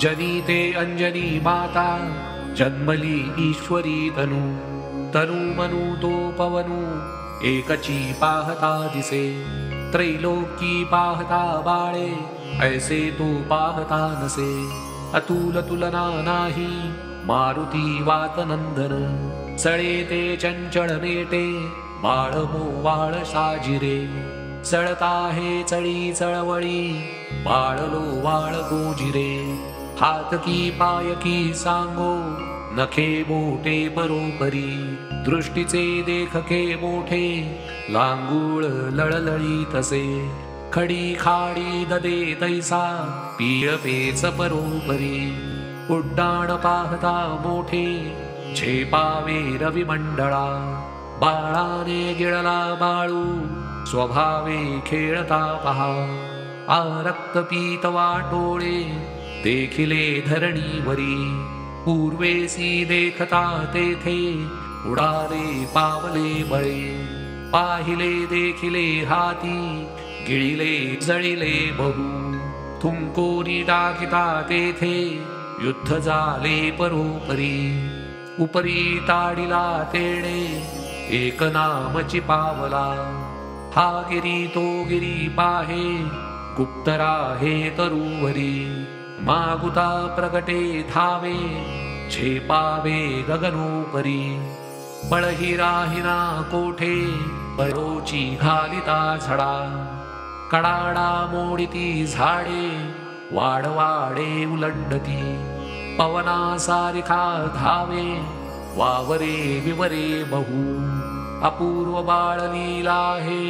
जनिते अंजनी माता जन्मली ईश्वरी तनु तनु मनु तो पवनु एकची पाहता दिसे त्रैलोकी पाहता बाळे ऐसे तो पाहता नसे अतुल तुलना नाही मारुती वातनंदन सळे ते चंचळ नेटे बाळ मोवाळ साजिरे सळता हे चळी चळवळी बाळलो वाळ गोजिरे हात की पाय की सांगो नखे मोठे बरोबरी दृष्टीचे देखके मोठे लांगूळ लळलळी तसे खडी खाडी ददे तैसा पिय पेच बरोबरी उड्डाण पाहता मोठे झेपावे रविमंडळा बाळाने गिळला बाळू स्वभावे खेळता पहा आ रक्तपीत वाटोळे देखिले धरणीवरी पूर्वेसी देखता तेथे उडाले पावले बळे पाहिले देखिले हाती गिळिले जळिले बहु थुंकोरी टाकिता तेथे युद्ध झाले परोपरी उपरी ताडिला तेणे एक नामची पावला हा गिरी तो गिरी पाहे गुप्तरा हे तरुवरी मागुता प्रगटे धावे झेपावे गगनोपरी बळहिराहिना कोठे बळोची घालिता झडा कडाडा मोडिती झाडे वाडवाडे उलंडती पवना सारिखा धावे वावरे विवरे बहु अपूर्व बाळलीला हे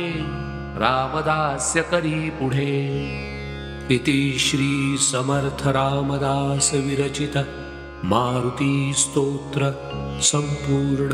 रामदास्य करी पुढे इति श्री समर्थ रामदास विरचित मारुती स्तोत्र संपूर्ण।